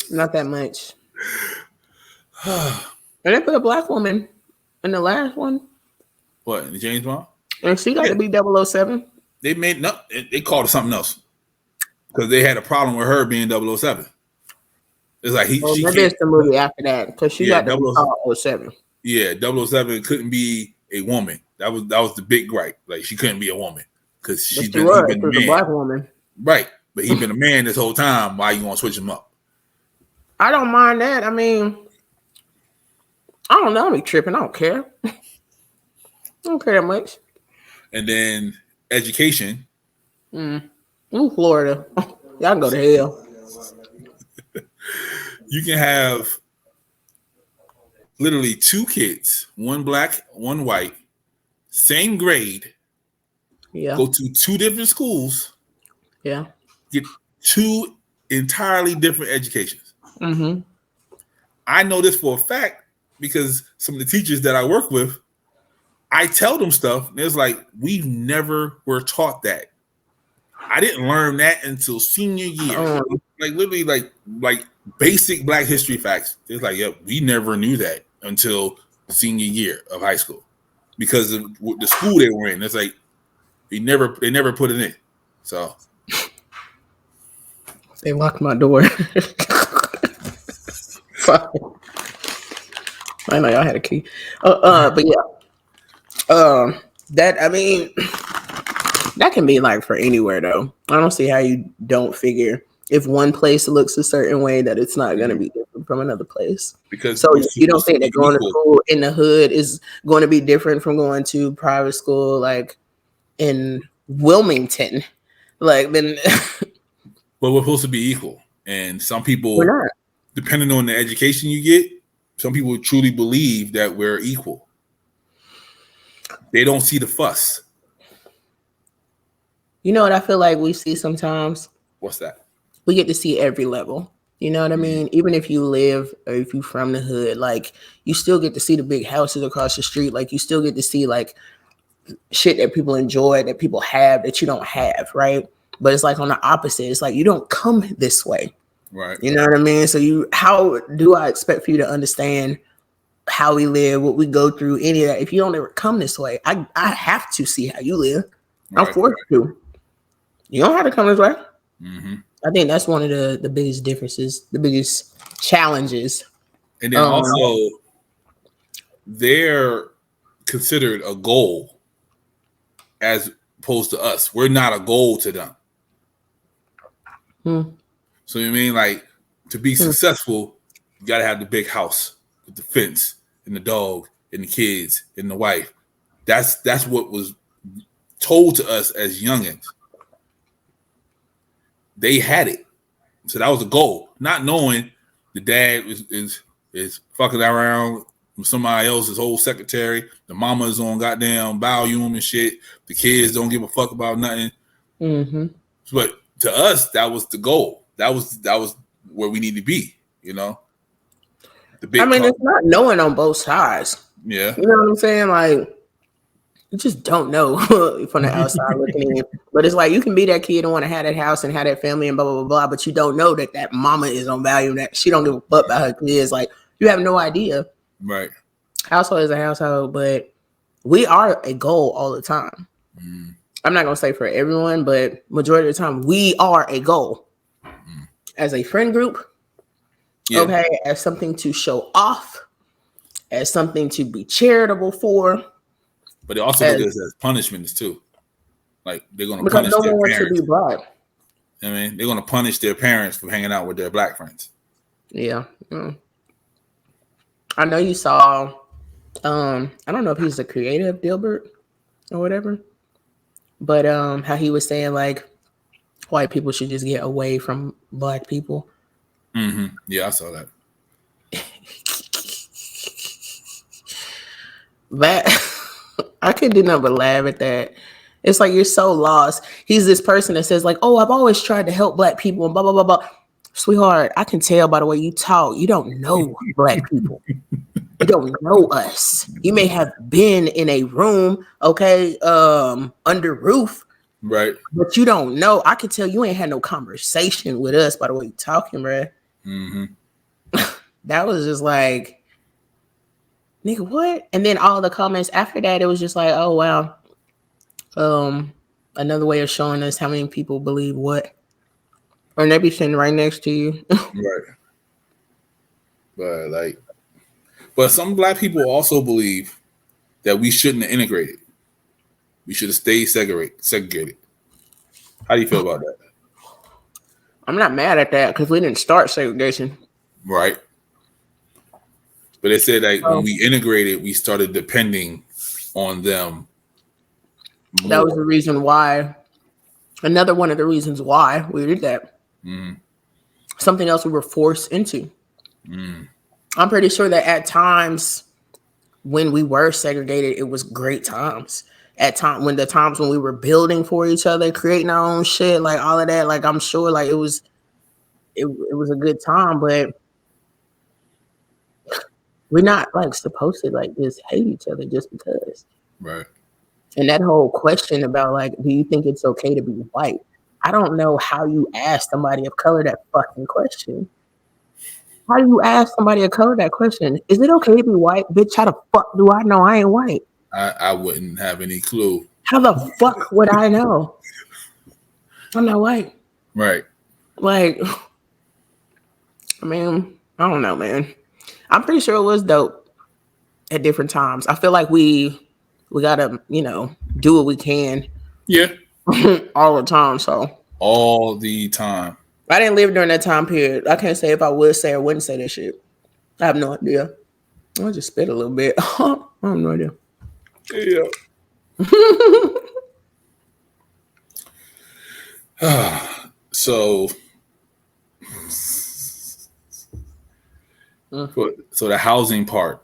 Not that much. And they put a black woman in the last one. What, in the James Bond? And she got to be 007. They called it something else. Because they had a problem with her being 007. It's like Well, she maybe can't. it's the movie after that because she Yeah, got to be called 07. Yeah, 007 couldn't be a woman. That was the big gripe. Like she couldn't be a woman because But he she been was. a She was a man, black woman. right? But he been a man this whole time. Why you gonna switch him up? I don't mind that. I mean, I don't know. I be tripping. I don't care. I don't care that much. And then education. Ooh, Florida. Y'all can go to hell. You can have literally 2 kids, one black, one white, same grade, Yeah. go to 2 different schools, Yeah. get 2 entirely different educations. Mm-hmm. I know this for a fact because some of the teachers that I work with, I tell them stuff, and it's like, we never were taught that. I didn't learn that until senior year. Like literally like basic black history facts. It's like, yeah, we never knew that until senior year of high school because of the school they were in. It's like they never put it in. So they locked my door. Fuck. I know y'all had a key. But yeah. That, I mean, that can be like for anywhere though. I don't see how you don't figure if one place looks a certain way that it's not going to be different from another place. because so you don't think that going to school in the hood is going to be different from going to private school like in Wilmington? Like then but we're supposed to be equal. And some people, we're not. depending on the education you get, some people truly believe that we're equal. They don't see the fuss. You know what I feel like we see sometimes? What's that? We get to see every level. You know what I mean? Even if you live or if you from the hood, like you still get to see the big houses across the street. Like you still get to see like shit that people enjoy, that people have that you don't have, right? But it's like on the opposite. It's like you don't come this way. Right. You know what I mean? So how do I expect for you to understand how we live, what we go through, any of that? If you don't ever come this way, I have to see how you live. I'm forced to. You don't have to come this way. Mm-hmm. I think that's one of the biggest differences, the biggest challenges. And then also, they're considered a goal as opposed to us. We're not a goal to them. So you mean like to be successful, you got to have the big house with the fence and the dog and the kids and the wife. That's what was told to us as youngins. They had it, so that was a goal. Not knowing the dad is fucking around with somebody else's whole secretary. The mama is on goddamn volume and shit. The kids don't give a fuck about nothing. Mm-hmm. But to us, that was the goal. That was where we need to be. You know. The big. I mean, it's not knowing on both sides. Yeah. You know what I'm saying? Like, you just don't know from the outside looking in. But it's like you can be that kid and want to have that house and have that family and blah, blah, blah, blah. But you don't know that mama is on value, that she don't give a fuck about her kids. Like, you have no idea. Right. Household is a household, but we are a goal all the time. I'm not going to say for everyone, but majority of the time, we are a goal. As a friend group, okay, as something to show off, as something to be charitable for. But they also look at us as punishments too. Like they're going to because punish no their one wants to parents. be black. I mean, they're going to punish their parents for hanging out with their black friends. Yeah. I know you saw, I don't know if he's the creator of Dilbert or whatever, but how he was saying like white people should just get away from black people. Mm-hmm. Yeah, I saw that. That I couldn't do nothing but laugh at that. It's like you're so lost. He's this person that says like, "Oh, I've always tried to help black people," and blah blah blah blah. Sweetheart, I can tell by the way you talk. You don't know black people. You don't know us. You may have been in a room, okay, under roof, right? But you don't know. I can tell you ain't had no conversation with us by the way you talking, bruh. Mm-hmm. That was just like, nigga, what? And then all the comments after that, it was just like, oh wow, another way of showing us how many people believe what, and everything right next to you. Right. But some black people also believe that we shouldn't have integrated. We should have stayed segregated. How do you feel about that? I'm not mad at that because we didn't start segregation. Right. But they said that Oh. when we integrated, we started depending on them more. That was the reason why. Another one of the reasons why we did that. Something else we were forced into. I'm pretty sure that at times when we were segregated, it was great times. At the times when we were building for each other, creating our own shit, like all of that, like I'm sure like it was a good time, but we're not like supposed to like just hate each other just because. Right. And that whole question about like, do you think it's okay to be white? I don't know how you ask somebody of color that fucking question. How do you ask somebody of color that question? Is it okay to be white? Bitch, how the fuck do I know I ain't white? I wouldn't have any clue. How the fuck would I know? I'm not white. Right. Like, I mean, I don't know, man. I'm pretty sure it was dope at different times. I feel like we gotta, do what we can. Yeah. All the time. So all the time. I didn't live during that time period. I can't say if I would say or wouldn't say that shit. I have no idea. I just spit a little bit. I have no idea. Yeah. So the housing part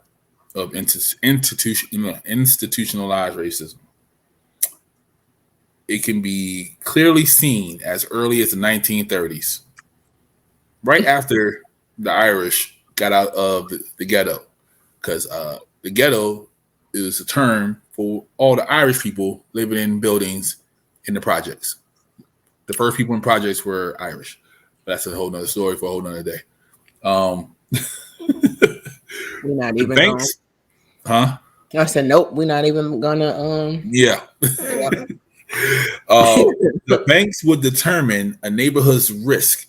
of institutionalized racism, it can be clearly seen as early as the 1930s, right after the Irish got out of the ghetto, because the ghetto is a term for all the Irish people living in buildings in the projects. The first people in projects were Irish. That's a whole nother story for a whole nother day. We're not even banks, huh? I said nope. We're not even gonna. Yeah. The banks would determine a neighborhood's risk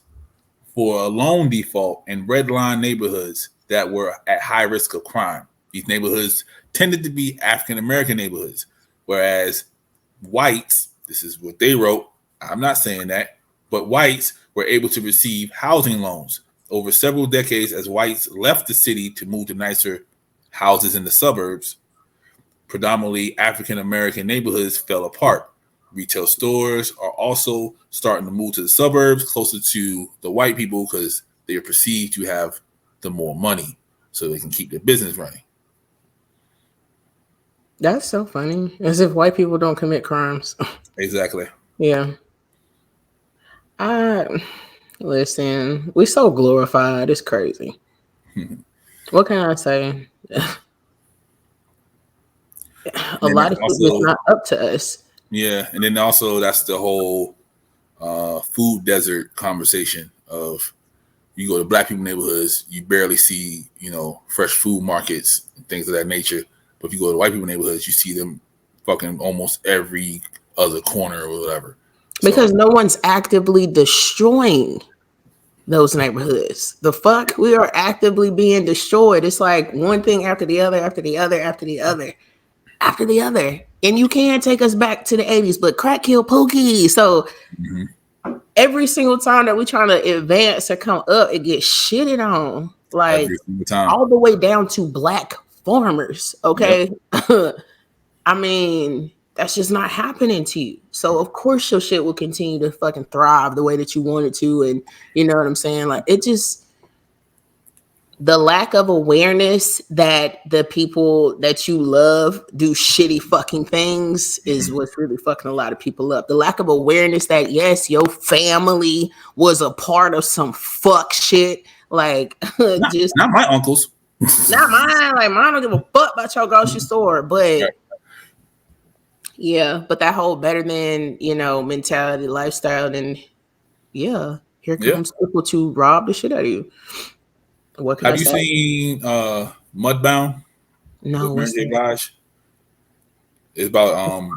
for a loan default in red line neighborhoods that were at high risk of crime. These neighborhoods tended to be African American neighborhoods, whereas whites, this is what they wrote, I'm not saying that, but whites were able to receive housing loans over several decades as whites left the city to move to nicer houses in the suburbs. Predominantly African American neighborhoods fell apart. Retail stores are also starting to move to the suburbs closer to the white people because they are perceived to have the more money so they can keep their business running. That's so funny. As if white people don't commit crimes. Exactly. Yeah. Listen, we so glorified. It's crazy. What can I say? A lot of people it's not up to us. Yeah, and then also that's the whole food desert conversation of you go to black people neighborhoods, you barely see, fresh food markets and things of that nature. But if you go to white people neighborhoods, you see them fucking almost every other corner or whatever. Because no one's actively destroying those neighborhoods. The fuck? We are actively being destroyed. It's like one thing after the other, after the other, after the other, after the other. And you can't take us back to the 80s, but crack killed Pookie. So every single time that we're trying to advance or come up, it gets shitted on. Like all the way down to black farmers. Okay. Yep. I mean, that's just not happening to you. So of course your shit will continue to fucking thrive the way that you want it to. And you know what I'm saying? Like it just, the lack of awareness that the people that you love do shitty fucking things is what's really fucking a lot of people up. The lack of awareness that yes, your family was a part of some fuck shit. Like not my uncles. Not mine. Like mine don't give a fuck about your grocery store. But yeah, but that whole better than, mentality, lifestyle, then here comes people to rob the shit out of you. What can Have I you say? seen Mudbound? No, what's that? It's about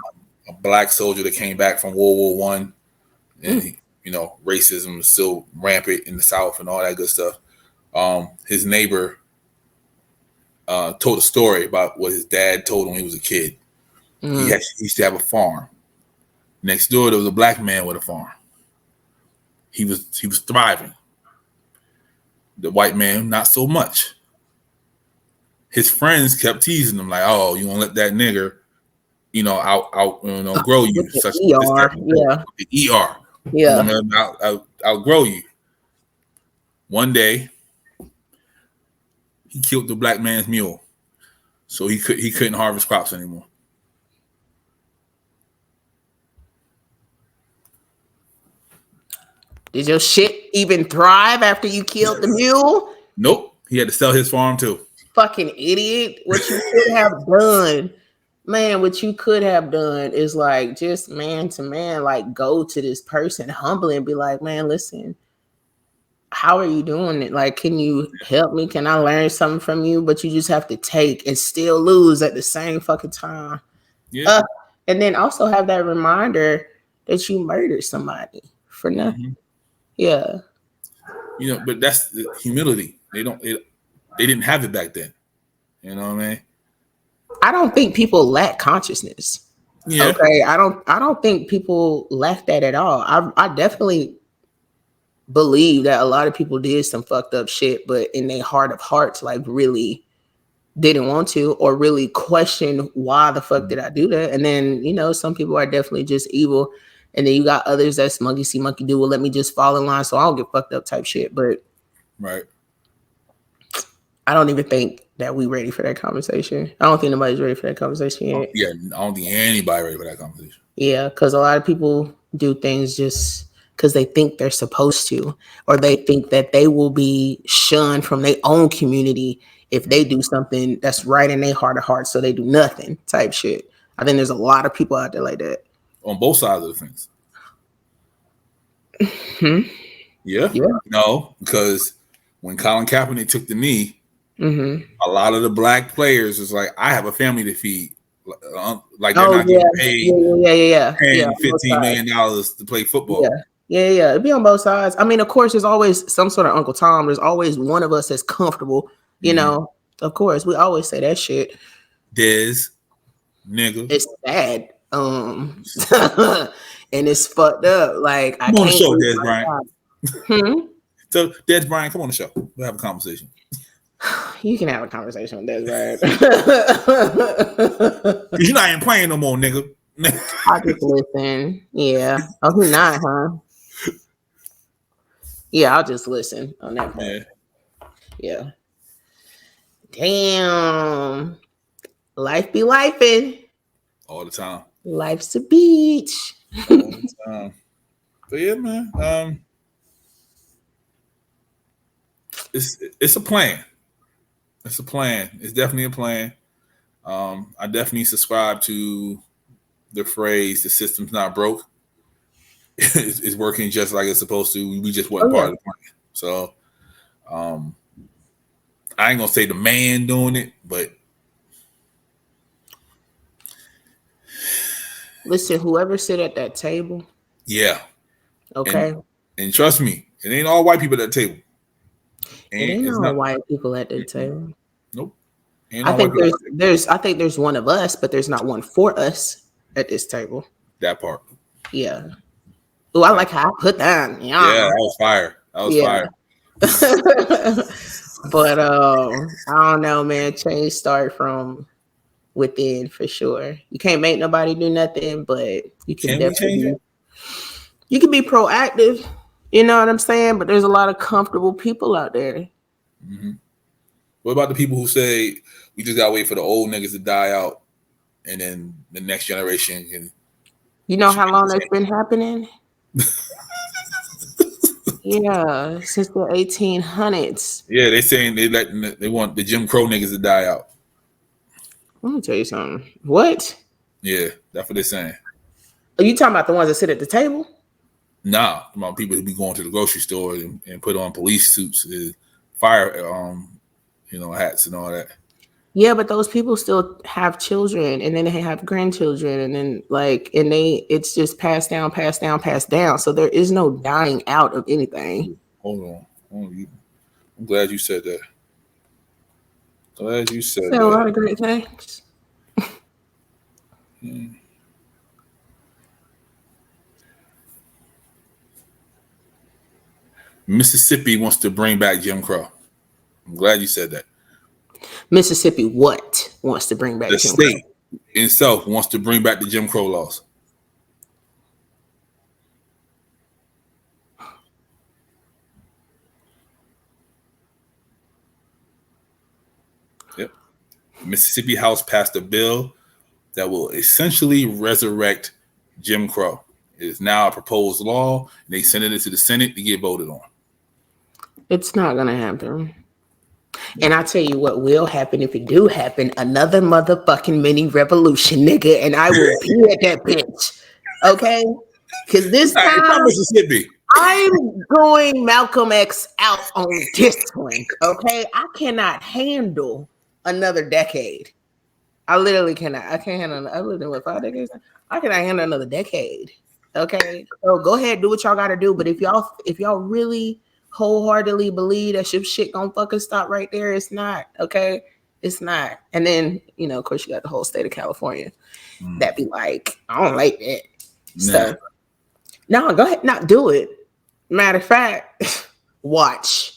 a black soldier that came back from World War One, and racism is still rampant in the South and all that good stuff. his neighbor told a story about what his dad told him when he was a kid. He used to have a farm. Next door, there was a black man with a farm. He was thriving. The white man, not so much. His friends kept teasing him like, "Oh, you won't let that nigger, outgrow you." With the Such ER, yeah. the ER. Yeah. You want to outgrow you. One day, he killed the black man's mule, so he couldn't harvest crops anymore. Did your shit even thrive after you killed the mule? Nope. He had to sell his farm too. Fucking idiot. What you could have done, man, what you could have done is like just man to man, like go to this person humbly and be like, man, listen, how are you doing it? Like, can you help me? Can I learn something from you? But you just have to take and still lose at the same fucking time. Yeah. And then also have that reminder that you murdered somebody for nothing. Mm-hmm. Yeah. But that's the humility. They didn't have it back then. You know what I mean? I don't think people lack consciousness. Yeah. Okay. I don't think people lack that at all. I definitely believe that a lot of people did some fucked up shit, but in their heart of hearts, like really didn't want to or really question why the fuck did I do that? And then, some people are definitely just evil. And then you got others that's monkey see, monkey do. Well, let me just fall in line so I don't get fucked up type shit. But right. I don't even think that we ready for that conversation. I don't think nobody's ready for that conversation yet. Yeah, I don't think anybody ready for that conversation. Yeah, because a lot of people do things just because they think they're supposed to, or they think that they will be shunned from their own community if they do something that's right in their heart of hearts, so they do nothing type shit. I think there's a lot of people out there like that. On both sides of the fence. Hmm? Yeah. No, because when Colin Kaepernick took the knee, a lot of the black players was like, I have a family to feed. Like they're not getting paid $10, $15 million to play football. Yeah. It'd be on both sides. I mean, of course, there's always some sort of Uncle Tom. There's always one of us that's comfortable. Of course, we always say that shit. Des, nigga. It's sad. And it's fucked up. Like, come on the show, Des Bryant. So, Des Bryant, come on the show. We'll have a conversation. You can have a conversation with Des Bryant. You're not even playing no more, nigga. I'll just listen. Yeah. Oh, he's not, huh? Yeah, I'll just listen on that part. Yeah. Damn. Life be lifing. All the time. Life's a beach. All the time. But yeah, man. It's a plan. It's a plan. It's definitely a plan. I definitely subscribe to the phrase "the system's not broke." It's working just like it's supposed to. We just wasn't part of the plan. So, I ain't gonna say the man doing it, but listen, whoever sit at that table. Yeah. Okay. And trust me, it ain't all white people at that table. It ain't all white people at the table. Nope. I think there's one of us, but there's not one for us at this table. That part. Yeah. Oh, I like how I put that. Yeah, that was fire. That was fire. But I don't know, man. Change start from within for sure. You can't make nobody do nothing, but you can definitely you can be proactive. You know what I'm saying? But there's a lot of comfortable people out there. Mm-hmm. What about the people who say we just gotta wait for the old niggas to die out, and then the next generation can? You know how long that's been happening? Yeah, since the 1800s. Yeah, they saying they want the Jim Crow niggas to die out. Let me tell you something. What? Yeah, that's what they're saying. Are you talking about the ones that sit at the table? Nah, about people who be going to the grocery store and put on police suits, fire, hats and all that. Yeah, but those people still have children, and then they have grandchildren, and then it's just passed down. So there is no dying out of anything. Hold on. I'm glad you said that. Glad you said Say a lot of great things. Mississippi wants to bring back Jim Crow. I'm glad you said that. Mississippi, what wants to bring back The Jim state Crow? itself wants to bring back the Jim Crow laws. Yep. Mississippi House passed a bill that will essentially resurrect Jim Crow. It is now a proposed law. And they sent it to the Senate to get voted on. It's not going to happen. And I tell you what will happen if it do happen. Another motherfucking mini revolution, nigga. And I will be at that bitch. Okay? Because this All right, it's not time, Mississippi. I'm going Malcolm X out on this one. Okay? I cannot handle another decade. I literally cannot. I can't handle. I lived in what, 5 decades? I cannot handle another decade. Okay? So go ahead, do what y'all got to do. But if y'all really wholeheartedly believe that shit gonna fucking stop right there, it's not. Okay, it's not. And then of course you got the whole state of California that be like, I don't like that. So no, go ahead, not do it. Matter of fact, watch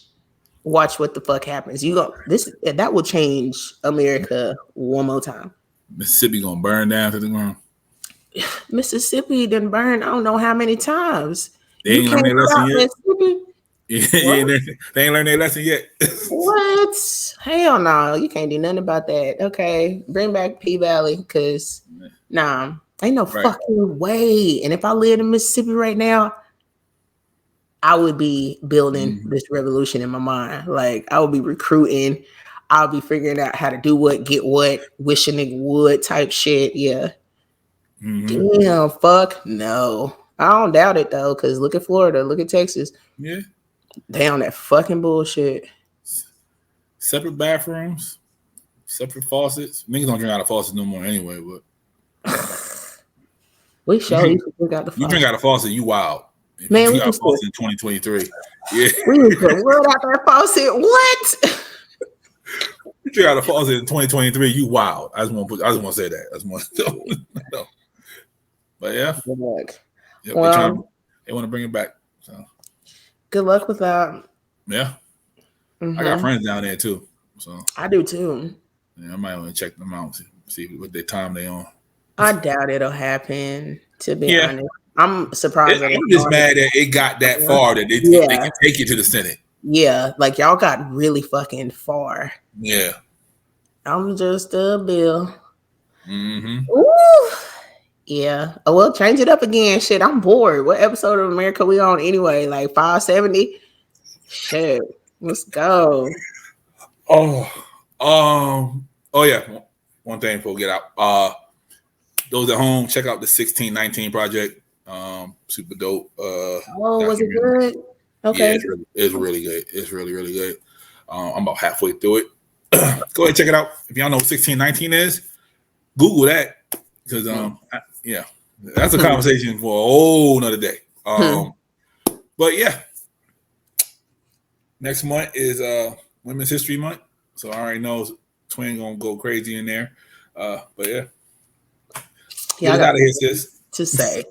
what the fuck happens. That will change America one more time. Mississippi gonna burn down to the ground. Mississippi didn't burn I don't know how many times. They ain't learned their lesson yet. Mississippi. They ain't learned their lesson yet. What? Hell no. You can't do nothing about that. Okay. Bring back P Valley because ain't no fucking way. And if I lived in Mississippi right now, I would be building this revolution in my mind. Like I would be recruiting. I'll be figuring out how to do what, get what, wishing it would type shit. Yeah. Mm-hmm. Damn, fuck no. I don't doubt it though, because look at Florida, look at Texas. Yeah. They on that fucking bullshit. Separate bathrooms, separate faucets. Niggas don't drink out of faucets no more anyway, but we show you drink out the faucet. You drink out of faucet, you wild. If man, you we got faucet in 2023. Yeah. We need to put word out that faucet. What? You drink out of faucet in 2023, you wild. I just want to say that. No. But yeah. Good luck. Yeah, well, they want to bring it back. So good luck with that. Yeah. I got friends down there too. So I do too. Yeah, I might want to check them out, see what their time they on. I doubt it'll happen, to be honest. I'm surprised. I'm just mad that it got that far that they can take it to the Senate. Yeah, like y'all got really fucking far. Yeah. I'm just a bill. Mm-hmm. Ooh. Yeah. Oh, well, change it up again. Shit, I'm bored. What episode of America we on anyway? Like 570? Shit. Let's go. Oh yeah. One thing before we get out. Those at home, check out the 1619 project. Super dope. Was it good? Okay. Yeah, it's really good. It's really, really good. I'm about halfway through it. Go ahead and check it out. If y'all know what 1619 is, Google that. Because that's a conversation for a whole nother day. But yeah. Next month is Women's History Month. So I already know Twin gonna go crazy in there. But yeah. Yeah, I got out of here, sis. To say.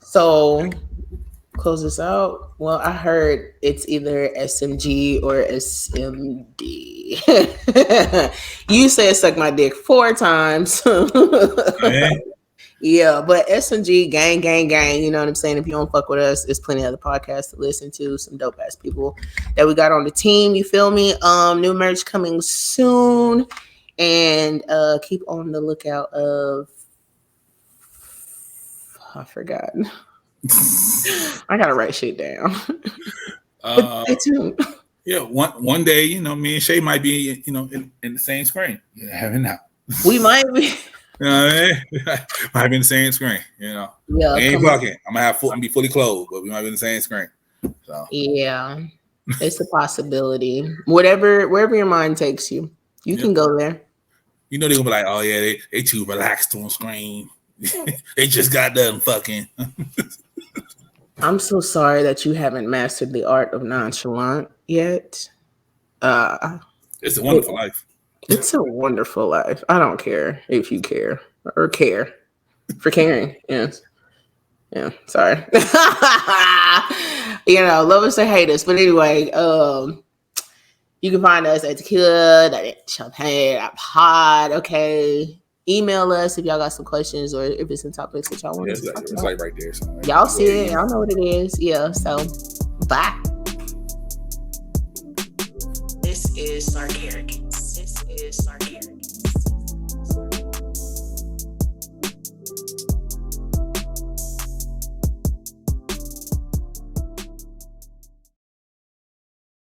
So close this out. Well, I heard it's either SMG or SMD. You said suck my dick 4 times. Yeah, but SMG, gang, you know what I'm saying? If you don't fuck with us, there's plenty of other podcasts to listen to, some dope ass people that we got on the team, you feel me? New merch coming soon, and keep on the lookout of I forgot. I gotta write shit down. Stay tuned. Yeah, one day, me and Shae might be, in the same screen. You never know. We might be. You know what I mean? Might be in the same screen. Yeah, we ain't fucking. I'm gonna be fully clothed, but we might be in the same screen. So yeah, it's a possibility. Wherever your mind takes you, you can go there. They're gonna be like, oh yeah, they too relaxed on screen. They just got done fucking. I'm so sorry that you haven't mastered the art of nonchalant yet. It's a wonderful life. It's a wonderful life. I don't care if you care or care for caring. Yes. Yeah. Sorry. Love us or hate us. But anyway, you can find us at Tequila, Champagne, Pod. Okay. Email us if y'all got some questions or if it's some topics that y'all want us to talk about. It's like right there. So y'all see it. Y'all know what it is. Yeah. So, bye. This is Sarcarrogance.